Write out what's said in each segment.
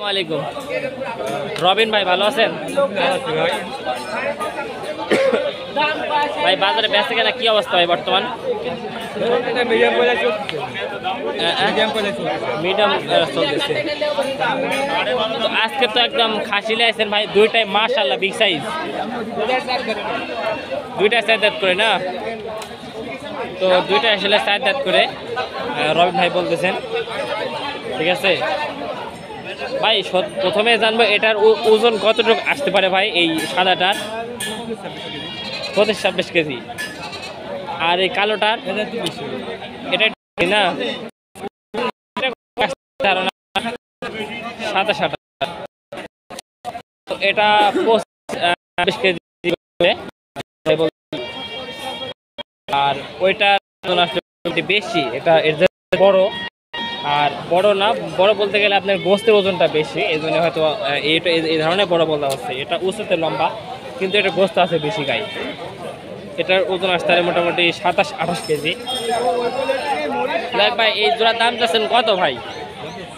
আলাইকুম রবিন ভাই, ভালো আছেন ভাই? বাজারে বেচা কেনা কি অবস্থা ভাই বর্তমান? মিডিয়াম চলতেছে। তো আজকে তো একদম খাসি লাইছেন ভাই, দুইটাই মাশাআল্লাহ বিগ সাইজ, দুইটা সাইজ করে না? তো দুইটা আসলে সাইজ করে রবিন ভাই বলতেছেন, ঠিক আছে ভাই। প্রথমে জানবো এটার ওজন কতটুকু আসতে পারে ভাই? এই সাদাটার 25-26 কেজি, আর এই কালোটার এটা না 27-28, এটা 25 কেজি, আর ওইটা বেশি, এটা এর বড়, আর বড় না, বড় বলতে গেলে আপনার গোস্তের ওজনটা বেশি, এই জন্য হয়তো এইটা এই ধরনের বড় বলা হচ্ছে। এটা উঁচুতে লম্বা, কিন্তু এটা গোস্ত আছে বেশি গায়ে। এটার ওজন আসতে পারে মোটামুটি 27-28 কেজি। ভাই এই জোড়ার দাম চাচ্ছেন কত ভাই?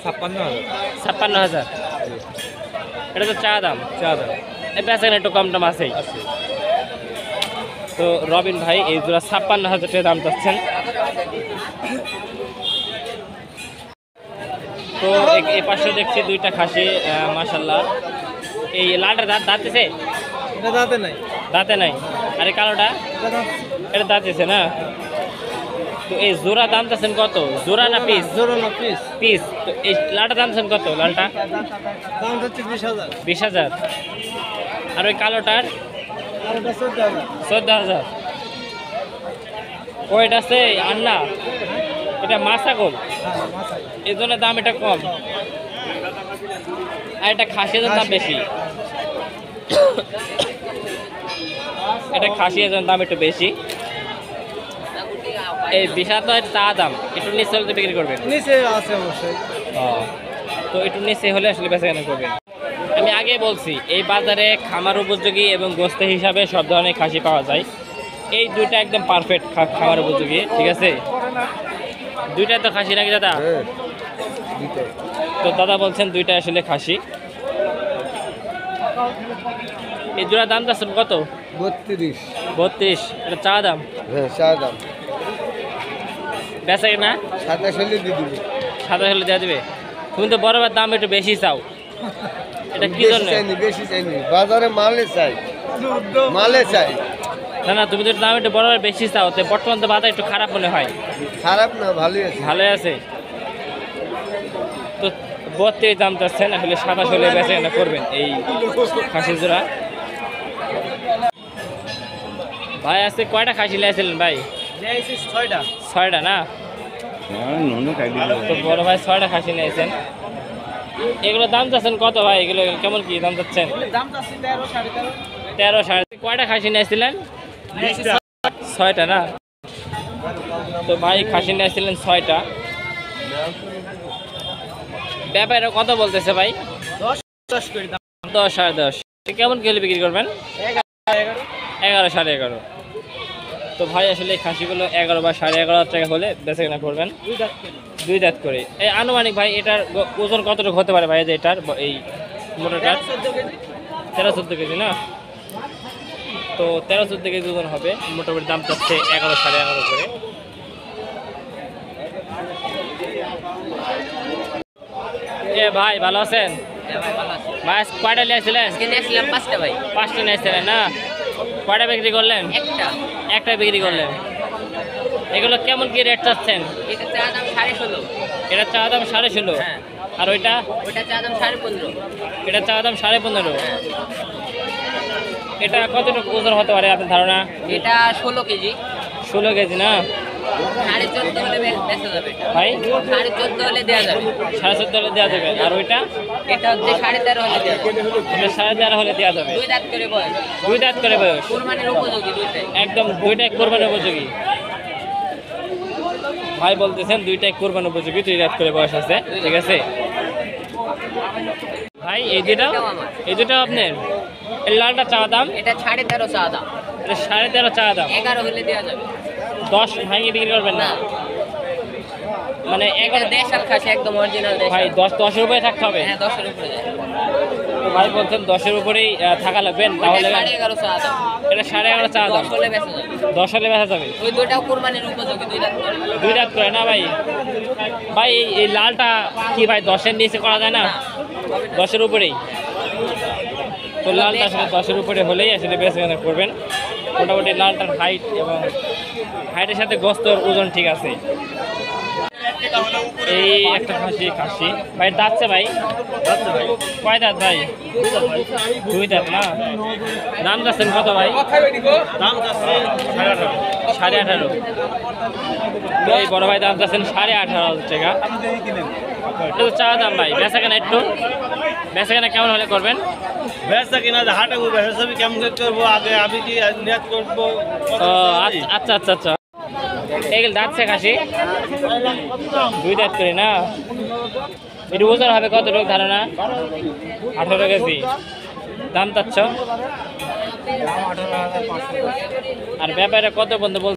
56,000। এটা তো চা দাম, এটা আছে একটু কম দাম আছেই। তো রবিন ভাই এই জোড়া 56,000 টাকা দাম চাচ্ছেন। তো এই পাশে দেখছি দুইটা খাসি মাশাআল্লাহ। এই লালটা দাঁতেছে? এটা দাঁতে নাই। দাঁতে নাই। আরে কালোটা? এটা দাঁতেছে না? তো এই জোড়া দাম চাচ্ছেন কত? জোড়া না পিস? জোড়া না পিস। পিস। তো এই লালটা দাম চাচ্ছেন কত? লালটা দাম হচ্ছে 20,000। 20,000। আর ওই কালোটার? কালোটা 14,000। 14,000। ওইটা আছে আন্না, এটা মাছাগোল, এই জন্য দাম এটা কম, আর এটা খাসির দাম বেশি। এটা খাসি এর দাম একটু বেশি। এই বিশাল তো চা দাম একটু নিচে হলে বিক্রি করবেন? নিচে আছে অবশ্যই। তো একটু নিচে হলে আসলে বেচা কেনা করবেন। আমি আগে বলছি এই বাজারে খামার উপযোগী এবং গোস্ত হিসাবে সব ধরনের খাসি পাওয়া যায়। এই দুইটা একদম পারফেক্ট খামার উপযোগী, ঠিক আছে? দুইটা তো খাসি নাকি দাদা? তো দাদা বলছেন দুইটা আসলে খাসি। এই জোড়া দাম চাচ্ছেন কত? 32। এটা চা দাম? হ্যাঁ, চা দাম। বেচা না 27 হলে দিয়ে দিবি। 27 হলে দেওয়া দেবে? তুমি তো বরাবর দাম একটু বেশি চাও, এটা কি জন্য? বেশি চাইনি, বাজারে মালে চাই, মালে চাই। না তুমি তো দাম একটু বরাবর বেশি চাও, তো বর্তমান তো বাজার একটু খারাপ মনে হয়। খারাপ না, ভালোই আছে। ভালোই আছে। তো 32 দাম চাচ্ছেন, আসলে 27 হলে বেচা কেনা করবেন এই খাসি জোড়া। ভাই আজকে কয়টা খাসি লাইছিলেন ভাই? 6টা না? তো বড় ভাই 6টা খাসি নিয়েছেন। এগুলো দাম চাচ্ছেন কত ভাই? এগুলো কেমন কি দাম চাচ্ছেন? 13, 13.5। কয়টা খাসি নিয়েছিলেন? 6টা না? তো ভাই খাসি নিয়েছিলেন 6টা। ব্যাপারে কত বলতেছে ভাই? 10, 10.5। কেমন কিলো বিক্রি করবেন? 11, 11.5। তো ভাই আসলে এই খাসিগুলো 11 বা 11.5 টাকা হলে বেচা কেনা করবেন। 2 দাঁত করে। এই আনুমানিক ভাই এটার ওজন কতটুকু হতে পারে ভাই? যে এটার এই মোটরটার 13-14 কেজি না? তো 13-14 কেজি ওজন হবে। মোটামুটি দাম চাচ্ছে 11, 11.5 করে। এ ভাই ভালো আছেন? ভাই কয়টা নিয়েছিলেন? 5টা ভাই। 5টা নিয়েছিলেন না? কয়টা বিক্রি করলেন? একটা বিক্রি করলেন। এগুলো কেমন কি রেট চাচ্ছেন? এটা চা দাম 16.5। এটা চা দাম 16.5। হ্যাঁ। আর ওইটা? ওটা চা দাম 15.5। এটা চা দাম 15.5। এটা কতটুকু ওজন হতে পারে আপনার ধারণা? এটা 16 কেজি। 16 কেজি না? 14.5 হলে বেচা যাবে। ভাই 14.5 হলে দেওয়া যাবে। 14.5 হলে দেওয়া যাবে। আর ওইটা? এটা হচ্ছে 13.5 হলে দেওয়া যাবে। এটা 13.5 হলে দেওয়া যাবে। 2 দাঁত করে বয়স। 2 দাঁত করে বয়স। কুরবানির উপযোগী দুইটাই। একদম দুইটাই কোরবানির উপযোগী। ভাই বলতেছেন দুইটাই কোরবান উপযোগী, 2 দাঁত করে বয়স আছে, ঠিক আছে ভাই? এই দুটা আপনার? এই লালটা চা দাম? এটা 13.5 চা দাম। এটা 13.5 চা দাম। 11 হলে দেওয়া যাবে। 10 ভাঙিয়ে বিক্রি করবেন না? মানে এটা 11 দেশাল খাসি একদম অরিজিনাল ভাই দেশাল। 10-10 উপরে থাকতে হবে। হ্যাঁ 10 এর উপরে যায়। তো ভাই বলছেন 10-এর উপরেই থাকা লাগবেন, তাহলে 11.5 চা দাম। এটা 11.5 চা দাম। 10 হলে বেচা যাবে। 10 হলে বেচা যাবে। ওই দুইটাও কুরবানির উপযোগী, দুই দাঁত করে। 2 রাত করে না ভাই? ভাই এই লালটা কি ভাই 10-এর নিচে করা যায় না? 10-এর উপরেই? তো লালটা আসলে 10-এর উপরে হলেই আসলে বেচা করবেন। মোটামুটি লালটার হাইট এবং হাইটের সাথে গোস্তর ওজন ঠিক আছে। এই একটা খাসি ভাই দাঁতছে ভাই? কয় দাঁত ভাই? 2 দাঁত না? দাম যাচ্ছেন কত ভাই? দাম যাচ্ছে 18.5। এই বড় ভাই দাম যাচ্ছেন 18.5 টাকা। এটা তো চা দাম ভাই। বেচা কেনা একটু বেচা কেনা কেমন হলে করবেন? ব্যবসা কিনা হাটে ব্যবসা কেমন করবো আগে আমি কি নেট করবো? ও আচ্ছা আচ্ছা আচ্ছা। এগুলো দাঁতছে খাসি 2 দাঁত করে না? একটু ওজন হবে কত লোক ধারণা? 18 কেজি। দাম চাচ্ছ? আর ব্যাপারে কত বন্ধু বল?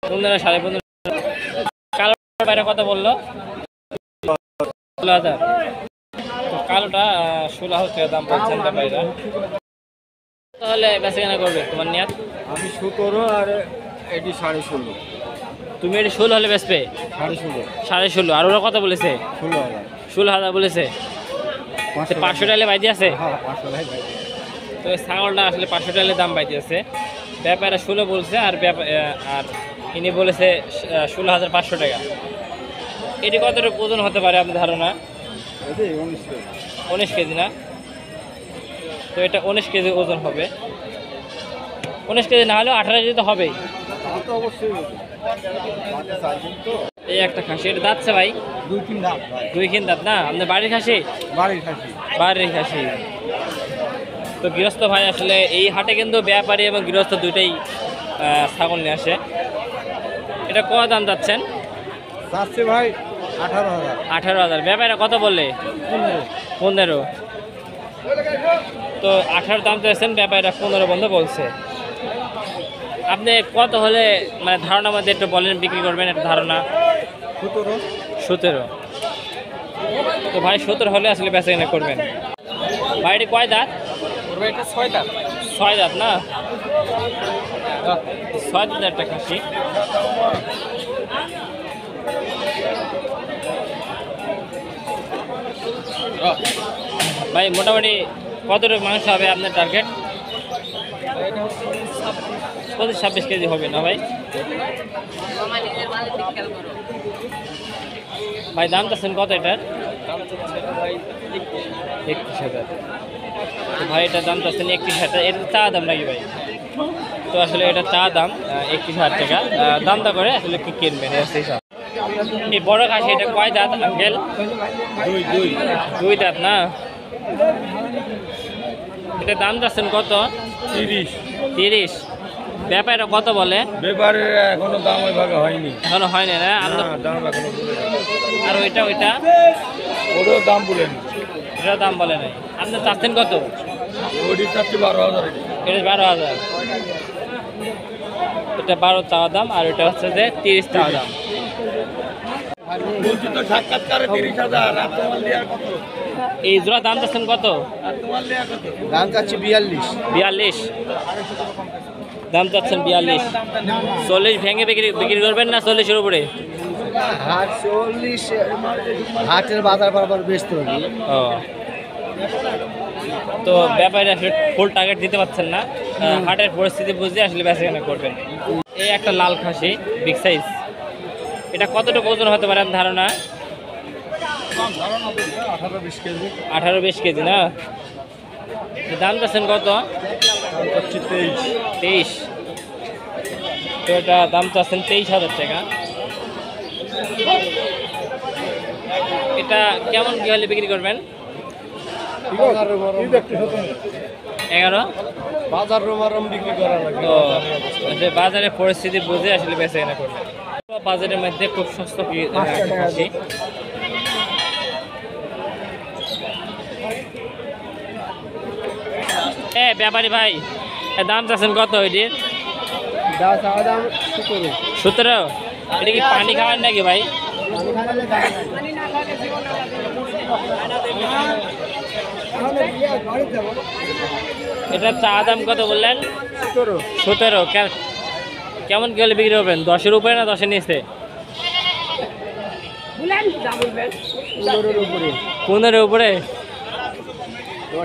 15 15.5। কালো বাইরে কত বললো? 16,000। তো কালোটা 16,000 টাকা দাম বলছেন ব্যাপারীরা। তাহলে বেচা কেনা করবে তোমার নিয়াত? আমি 17 আর এটি 16.5। তুমি এটি 16 হলে বেচবে? 16.5। আর ওরা কত বলেছে? 16,000 বলেছে। 500 টাকা বাইদি আছে। তো এই ছাগলটা আসলে 500 টাকা দাম বাইদি আছে। ব্যাপারে 16 বলছে, আর আর ইনি বলেছে 16,500 টাকা। এটি কতটুকু ওজন হতে পারে আপনার ধারণা? 19 কেজি না? তো এটা 19 কেজি ওজন হবে। 19 কেজি না হলেও 18 কেজি তো হবেই। এই একটা খাসি, এটা দাঁতছে ভাই? 2-3 দাম ভাই। 2 দাঁত না? আপনার বাড়ির খাসি? বাড়ির খাসি। তো গৃহস্থ ভাই আসলে এই হাটে কিন্তু ব্যাপারী এবং গৃহস্থ দুইটাই ছাগল নিয়ে আসে। এটা কত দাম যাচ্ছেন? চাচ্ছে ভাই 18,000। 18,000। ব্যাপারীরা কত বললে? 15। তো 18 দাম চাইছেন, ব্যাপারীরা 15 বন্ধ বলছে। আপনি কত হলে মানে ধারণা মধ্যে একটু বলেন বিক্রি করবেন? একটা ধারণা 17। তো ভাই 17 হলে আসলে বেচা কেনা করবেন। ভাইটি কয় দাঁত? 6 দাঁত। 6 দাঁত না? 6 দাঁতের একটা খাসি। ভাই মোটামুটি কতটুকু মাংস হবে আপনার টার্গেট? 26 কেজি হবে না ভাই? আমার নিজের মালিক খেয়াল করো। ভাই দাম চাচ্ছেন কত এটার? দাম চাচ্ছে ভাই 31,000। তো ভাই এটার দাম চাচ্ছেন 31,000। এটা চা দাম নাকি ভাই? তো আসলে এটা চা দাম 31,000 টাকা। দামটা করে আসলে কি কিনবেন সেই সব। এই বড় খাসি এটা কয় দাঁত আঙ্কেল? 2 দাঁত না? এটা দাম যাচ্ছেন কত? 30। ব্যাপারটা কত বলে? ব্যাপারের এখনো দাম ওইভাবে হয়নি। এখনো হয় না? দাম এখনো আর ওইটা ওরও দাম বলেন। এটা দাম বলে নাই। আপনি চাচ্ছেন কত? ওটি চাচ্ছি 12,000। এটা 12,000। এটা 12 চাওয়া দাম, আর ওইটা হচ্ছে যে 30 চাওয়া দাম। বলছি তো সাক্ষাৎকারে 30,000। আর তোমার লিয়া কত? এই জোড়া দাম চাচ্ছেন কত? আর তোমার লিয়া কত? দাম চাচ্ছি 42। 42 দাম চাচ্ছেন। 42। 40 ভেঙে বিক্রি করবেন না 40-এর উপরে? হাট 40 হাটের বাজার বরাবর বেচতে হবে। ও, তো ব্যাপারে আসলে ফুল টার্গেট দিতে পারছেন না। হাটের পরিস্থিতি বুঝে আসলে বেচাকেনা করবেন। এই একটা লাল খাসি বিগ সাইজ, এটা কতটুকু ওজন হতে পারে আপনার ধারণা? 18-20 কেজি। 18-20 কেজি না? দাম চাচ্ছেন কত? 23। তো এটা দাম চাচ্ছেন 23,000 টাকা। এটা কেমন কি হলে বিক্রি করবেন? 11। বাজার রোমারম বিক্রি করা লাগে। তো যে বাজারের পরিস্থিতি বুঝে আসলে বেচা কেনা করবেন। বাজারের মধ্যে খুব সস্তা খাসি। ব্যাপারী ভাই দাম চাচ্ছেন কত? ওইটির 17। 17। এটা কি পানি খাওয়ার নাকি ভাই? এটা চা দাম কত বললেন? 17। কেমন কি হলে বিক্রি করবেন? 10-এর উপরে না 10-এর নিচে? 15-এর উপরে।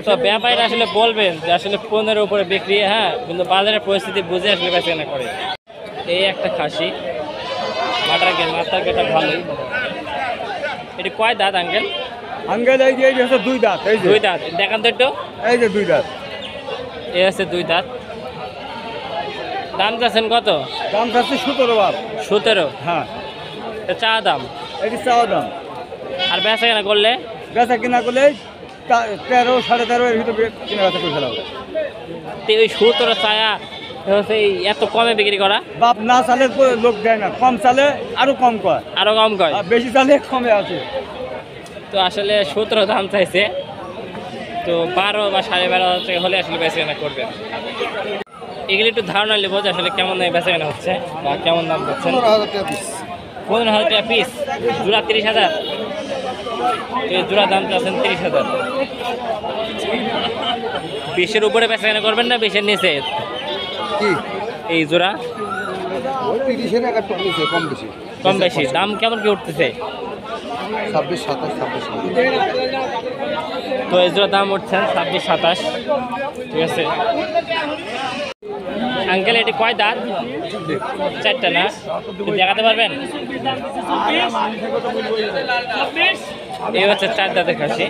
তো ব্যাপারীরা আসলে বলবেন যে আসলে 15-এর উপরে বিক্রি, হ্যাঁ, কিন্তু বাজারের পরিস্থিতি বুঝে আসলে বেচাকেনা করে। এই একটা খাসি, মাথার গেটা ভালোই। এটি কয় দাঁত আঙ্কেল? আঙ্কেল এই যে হচ্ছে 2 দাঁত, এই যে 2 দাঁত। দেখান তো একটু। এই যে 2 দাঁত। এই আছে 2 দাঁত। দাম চাচ্ছেন কত? দাম চাচ্ছে 17 বাপ। 17। হ্যাঁ, এটা চা দাম। এটি চাওয়া দাম। আর বেচাকেনা করলে? বেচা কিনা করলে 13 13.5 এর ভিতরে কিনা বেচা করে ফেলাবো। তো ওই 17 চায়া হচ্ছে এই এত কমে বিক্রি করা? বাপ না চালে লোক দেয় না, কম চালে আরো কম কয়, আরো কম কয়। আর বেশি চালে কমে আছে। তো আসলে 17 দাম চাইছে, তো 12 বা 12.5 টাকা হলে আসলে বেচাকেনা করবেন। এগুলি একটু ধারণা নেবো যে আসলে কেমন বেচাকেনা হচ্ছে বা কেমন দাম পাচ্ছেন। 15,000 টাকা পিস। জোড়া 30,000। এই জোড়া দাম চাচ্ছেন 30,000। 20-এর উপরে বেচাকেনা করবেন না 20-এর নিচে? কি এই জোড়া ওই 30 এর একটা নিচে কম বেশি। কম বেশি। দাম কেমন কি উঠতেছে? 26 27 26। তো এই জোড়া দাম উঠছেন 26-27। ঠিক আছে আঙ্কেল, এটি কয় দাঁত? 4টা না? একটু দেখাতে পারবেন? এই হচ্ছে 4 দাঁতের খাসি।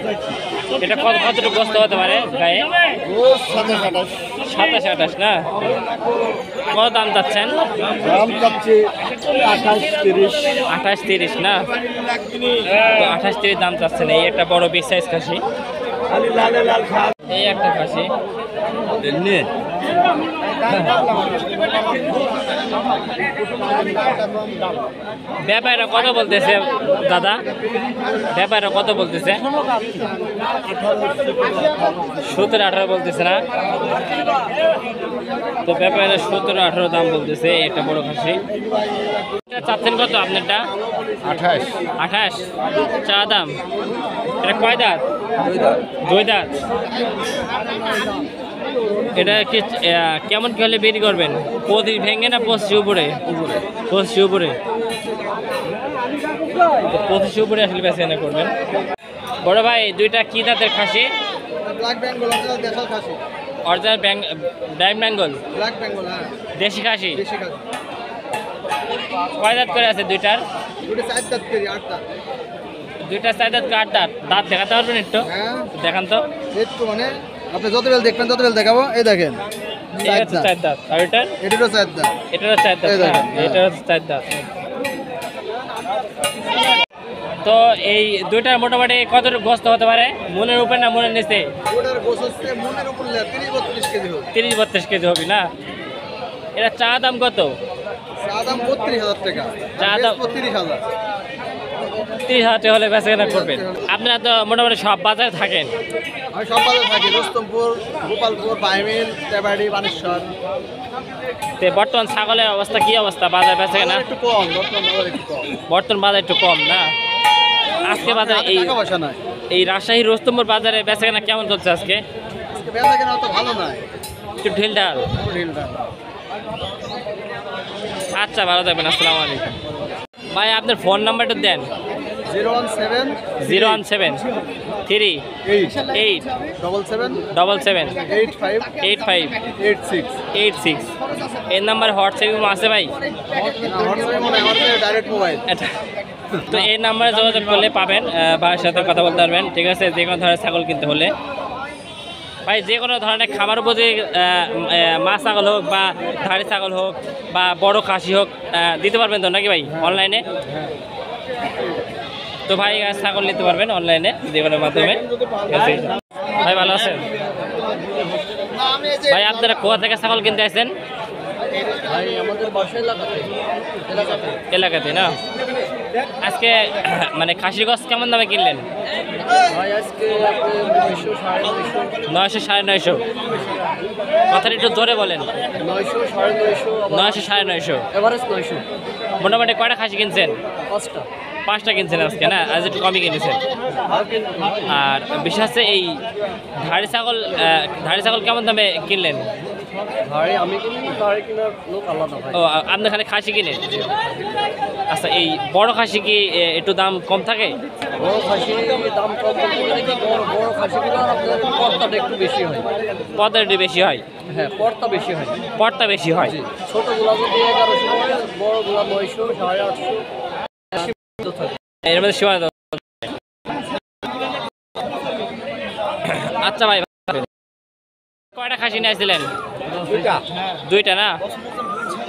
এটা কতটুকু গোস্ত হতে পারে গায়ে? 27-28 না? কত দাম চাচ্ছেন? দাম চাচ্ছে 28 28-30 না? তো 28-30 দাম চাচ্ছেন। এই একটা বড় বিগ সাইজ খাসি। এই একটা খাসি। ব্যাপারীরা কত বলতেছে দাদা? ব্যাপারীরা কত বলতেছে? 17-18 বলতেছে না? তো ব্যাপারীরা 17-18 দাম বলতেছে। একটা বড় খাসি। চাচ্ছেন কত আপনারটা? 28 চা দাম। এটা কয় দাঁত? 2 দাঁত। এটা কি কেমন কি হলে বিক্রি করবেন? 25 ভেঙে না 25 উপরে? 25 উপরে। 25 উপরে আসলে বেচাকেনা করবেন। বড় ভাই, 2টা কি দাঁতের খাসি? ব্ল্যাক বেঙ্গল দেশাল খাসি। অরিজিনাল ডাইম বেঙ্গল ব্ল্যাক বেঙ্গল, হ্যাঁ, দেশি খাসি। দেশি খাসি। কয় দাঁত করে আছে 2টার? দুটো 4 দাঁত করে 8 দাঁত। 2টা 4 দাঁত 8 দাঁত। দাঁত দেখাতে পারবেন একটু? হ্যাঁ, দেখান তো। একটু মানে আপনি যত বেল দেখবেন তত বেল দেখাবো। এই দেখেন, এই হচ্ছে 4 দাঁত। আর এটার? এটারও 4 দাঁত। এটারও 4 দাঁত। এই দেখেন, হ্যাঁ, এটারও 4 দাঁত। তো এই 2টার মোটামুটি কতটুকু গোস্ত হতে পারে? মনের উপরে না মনের নিচে? ওটার গোস হচ্ছে মনের উপর 30-32 কেজি হবে। 30-32 কেজি হবে না? এটা চা দাম কত? চা দাম 32,000 টাকা। চা দাম 30,000। 30,000 টাকা হলে বেচাকেনা করবেন। আপনারা তো মোটামুটি সব বাজারে থাকেন। আমি সব বাজারে থাকি, রুস্তমপুর, গোপালপুর, বাইমিল, তেবাড়ি, বানেশ্বর। তো বর্তমান ছাগলের অবস্থা কি অবস্থা? বাজার বেচাকেনা একটু কম, বর্তমান বাজার একটু কম। বর্তমান বাজার একটু কম না? আজকে বাজারে এই টাকা পয়সা নাই। এই রাজশাহী রুস্তমপুর বাজারে বেচাকেনা কেমন চলছে আজকে? আজকে বেচা কেনা অত ভালো নয়, একটু ঢিল ঢাল। ঢিলটা। আচ্ছা, ভালো থাকবেন। আসসালামু আলাইকুম। ভাই, আপনার ফোন নাম্বারটা দেন। 017 017 3 8 77 77 85 85 86। 86। এই নাম্বারে হোয়াটসঅ্যাপ আছে ভাই? Direct mobile. এটা তো এই নাম্বারে যোগাযোগ করলে পাবেন, ভাইয়ের সাথে কথা বলতে পারবেন। ঠিক আছে, যে কোনো ধরনের ছাগল কিনতে হলে ভাই, যে কোনো ধরনের খাবার উপযোগী মা ছাগল হোক বা ধাড়ি ছাগল হোক বা বড় খাসি হোক দিতে পারবেন তো নাকি ভাই অনলাইনে? তো ভাই ছাগল নিতে পারবেন অনলাইনে যে কোনো মাধ্যমে। ঠিক আছে ভাই, ভালো আছেন ভাই? আপনারা কোথা থেকে ছাগল কিনতে আসছেন? এলাকাতে না? আজকে মানে খাসির গোস কেমন দামে কিনলেন? 900 950। কথাটা একটু জোরে বলেন। 900 950 900 950। এভারেজ 900। মোটামুটি কয়টা খাসি কিনছেন? 5টা। 5টা কিনছেন আজকে না, আজ একটু কমই কিনেছেন। আর বিশেষ হচ্ছে এই ধাড়ি ছাগল কেমন দামে কিনলেন? ধাড়ি আমি কিনি, ধাড়ি কেনার লোক আলাদা ভাই। ও আপনি খালি খাসি কিনেন? আচ্ছা, এই বড় খাসি কি একটু দাম কম থাকে? বড় খাসি দাম কম বলতে গেলে কি বড় খাসিগুলো আপনার পর্দাটা একটু বেশি হয়। পর্দা একটু বেশি হয়? হ্যাঁ, পর্দা বেশি হয়। পর্দা বেশি হয়। ছোটগুলা যদি 1100 হয়, বড়গুলা 900, 850 থাকে। এর মধ্যে সীমা আচ্ছা ভাই, কয়টা খাসি নিয়ে আসছিলেন? 2টা না?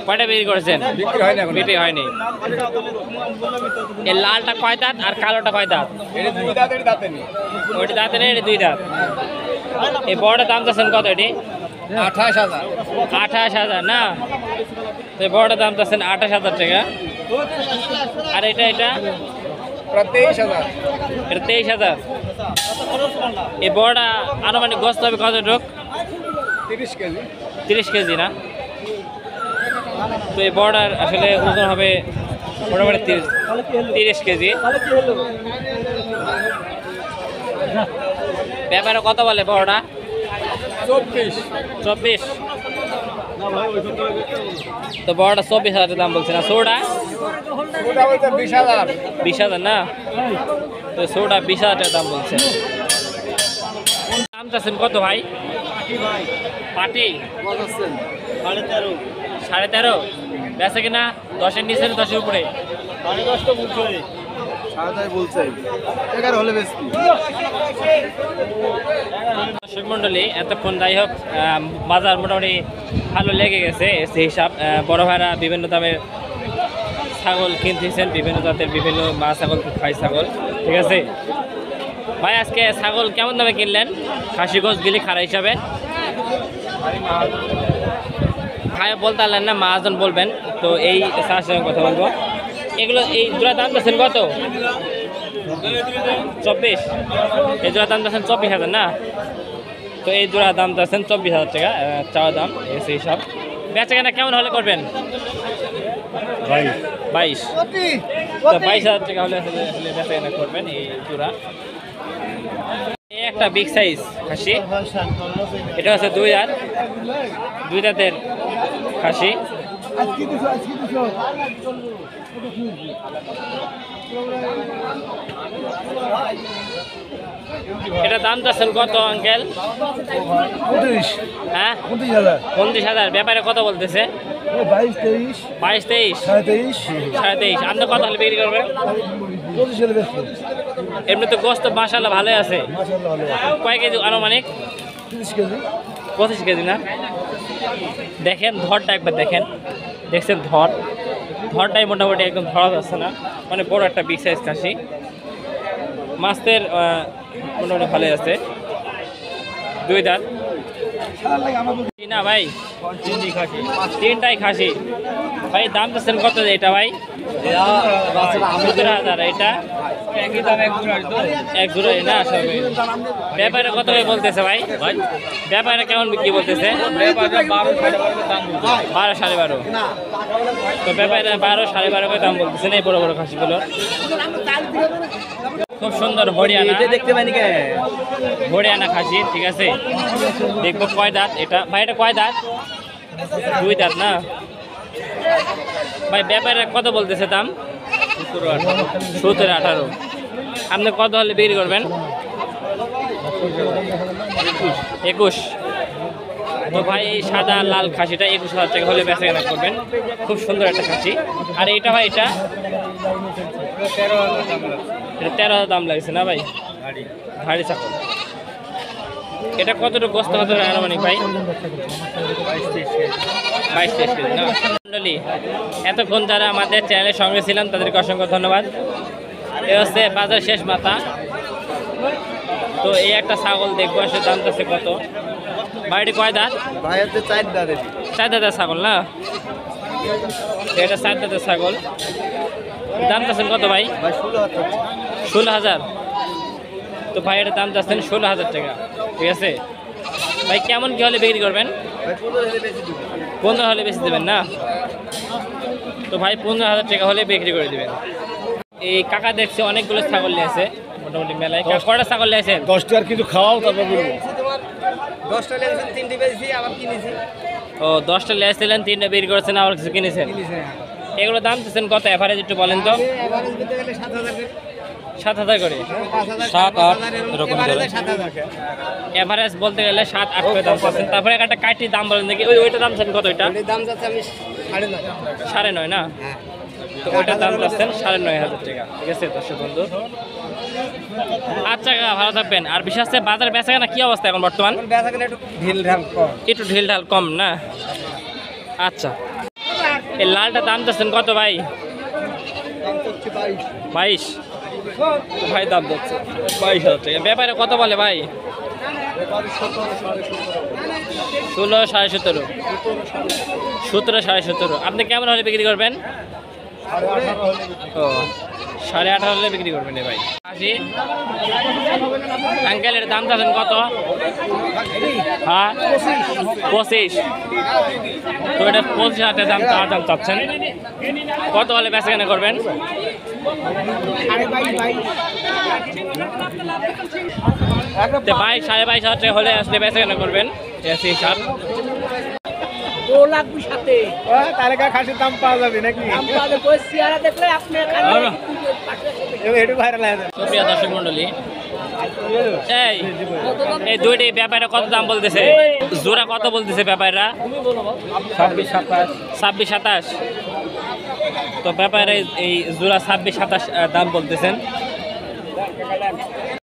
কয়টা বিক্রি করেছেন? বিক্রি হয়নি। এই লালটা কয় দাঁত আর কালোটা কয় দাঁত? ওইটা দাঁতে নেই, এটা 2 দাঁত। এই বড়টা দাম চাচ্ছেন কত? এটি 28,000। 28,000 না? তো এই বড়টা দাম চাচ্ছেন 28,000 টাকা। আর এটা 23,000। এটা 23,000। এই বড়টা আনুমানিক গোস্ত হবে কতটুক? 30 কেজি। 30 কেজি না? তো এই বড়টার আসলে ওজন হবে মোটামুটি 30 কেজি। ব্যাপারে কত বলে বড়টা? 24। তো বড়টা 24,000 দাম বলছে না? সোটা 20,000 না? তো সোটা 20,000 টাকা দাম বলছে। দাম চাচ্ছেন কত ভাই? পাটি 13.5। বেচে কিনা 10-এর নিচে, 10-এর উপরে? 10.5 বলছে। 7.5 বলছে। 11 হলে বেশি। দর্শক মন্ডলী, এতক্ষণ যাই হোক বাজার মোটামুটি ভালো লেগে গেছে সেই হিসাব। বড় ভাইরা বিভিন্ন দামের ছাগল কিনতেছেন, বিভিন্ন জাতের বিভিন্ন মা ছাগল, খাই ছাগল। ঠিক আছে ভাই, আজকে ছাগল কেমন দামে কিনলেন? খাসি গোস গিলি খাড়া হিসাবে ভাই বলতে পারলেন না, মহাজন বলবেন। তো এই তার সঙ্গে কথা বলবো। এগুলো এই জোড়া দাম চাচ্ছেন কত? 24। এই জোড়া দাম চাচ্ছেন 24,000 না? তো এই জোড়া দাম চাচ্ছেন 24,000 টাকা চাওয়া দাম, সেই সব। বেচা কেনা কেমন হলে করবেন? 22। তো 22,000 টাকা হলে আসলে বেচা কেনা করবেন এই জোড়া। এই একটা বিগ সাইজ খাসি, এটা হচ্ছে 2 দাঁতের খাসি। এটা দাম চাচ্ছেন কত আঙ্কেল? 29। হ্যাঁ, 29,000। ব্যাপারে কত বলতেছে? 22, 22, 23, 23.5। আপনি কত হলে বিক্রি করবেন? 25 হলে বেশি। এমনি তো গোস্ত মাশাআল্লাহ ভালোই আছে। কয় কেজি আনুমানিক? 30 কেজি। 25 কেজি না? দেখেন ধরটা একবার দেখেন, দেখছেন ধরটাই মোটামুটি একদম ধরা যাচ্ছে না, মানে বড় একটা বিগ সাইজ খাসি। মাছের মোটামুটি ভালোই আছে। 2 দাঁত না ভাই? 3টাই খাসি। ভাই দাম দিচ্ছেন কত এটা ভাই? 17,000। এটা এক জোড়াই না? ব্যাপারে কত ভাই বলতেছে ভাই? ব্যাপারে কেমন বিক্রি বলতেছে? 12, 12.5। তো ব্যাপারে 12, 12.5 করে দাম বলতেছে না এই বড় বড় খাসিগুলো। খুব সুন্দর হরিয়ানা, দেখতে পাইনি কে? হরিয়ানা খাসি। ঠিক আছে, দেখবো কয় দাঁত এটা ভাই? এটা কয় দাঁত? 2 দাঁত না? ভাই ব্যাপারে কত বলতেছে দাম? 17, 18। আপনি কত হলে বিক্রি করবেন? 21। তো ভাই এই সাদা লাল খাসিটা 21,000 টাকা হলে বেচা কেনা করবেন। খুব সুন্দর একটা খাসি। আর এটা ভাই, এটা 13,000 দাম লাগছে না ভাই? হাড়ি ছাগল। এটা কতটুকু গোস্ত কত আনুমানিক ভাই? 22-23 কেজি না? মন্ডলী, এতক্ষণ যারা আমাদের চ্যানেলের সঙ্গে ছিলাম তাদেরকে অসংখ্য ধন্যবাদ। এ হচ্ছে বাজার শেষ মাথা। তো এই একটা ছাগল দেখবো আসলে দাম আছে কত। বাড়িটি কয় দাঁত? ভাই হচ্ছে 4 দাঁতের। 4 দাঁতের ছাগল না? এটা 4 দাঁতের ছাগল। দাম চাচ্ছেন কত ভাই? ভাই 16,000। 16,000। তো ভাই এটার দাম চাচ্ছেন 16,000 টাকা। ঠিক আছে ভাই, কেমন কি হলে বিক্রি করবেন? ভাই 15 হলে বেশি দিব। 15 হলে বেশি দেবেন না? তো ভাই 15,000 টাকা হলে বিক্রি করে দিবেন। এই কাকা দেখছে অনেকগুলো ছাগল নিয়েছে মোটামুটি মেলায়। কয়টা ছাগল নিয়েছেন? 10টা আর কিছু খাওয়াও তারপর বলবো। 10টা লেগেছে, 3টে বেশি আবার কিনেছি। ও 10টা নিয়েছিলেন, 3টা বের করেছেন, আবার কিছু কিনেছেন। এগুলো দাম দিচ্ছেন কত এভারেজ একটু বলেন তো? এভারেজ দিতে গেলে 7,000 করে। 7,000 করে। 7, 8 এরকম করে 7,000। এভারেজ বলতে গেলে 7-8 করে দাম পাচ্ছেন। তারপরে একটা কাঠি দাম বলেন দেখি, ওইটা দাম চাচ্ছেন কত? ওইটা এর দাম যাচ্ছে আমি 9.5। 9.5 না? হ্যাঁ। তো ওইটার দাম চাচ্ছেন 9,500 টাকা। ঠিক আছে দর্শক বন্ধু। আচ্ছা কাকা, ভালো থাকবেন। আর বিশেষ করে বাজারে বেচাকেনা কি অবস্থা এখন বর্তমান? এখন বেচা কিনা একটু ঢিল ঢাল কম। একটু ঢিল ঢাল কম না? আচ্ছা, এই লালটা দাম চাচ্ছেন কত ভাই? দাম হচ্ছে 22। 22 ভাই দাম যাচ্ছে 22,000 টাকা। ব্যাপারে কত বলে ভাই? 16, 17.5, 17, 17.5। আপনি কেমন হলে বিক্রি করবেন? ও 18.5 হলে বিক্রি করবেন ভাই। আসি আঙ্কেল, এর দাম চাচ্ছেন কত? হ্যাঁ 25। তো এটা 25,000 দাম চাচ্ছেন। কত হলে বেচাকেনা করবেন? তো ভাই 22,500 টাকা হলে আসলে বেচাকেনা করবেন। এসি সার তালিকা খাসির দাম পাওয়া যাবে নাকি? একটু ভাইরাল হয়ে যাবে। সুপ্রিয় দর্শক মন্ডলী, এই দুইটি ব্যাপারে কত দাম বলতেছে? জোড়া কত বলতেছে ব্যাপাররা? 26, 27। তো ব্যাপারে এই জোড়া 26, 27 দাম বলতেছেন।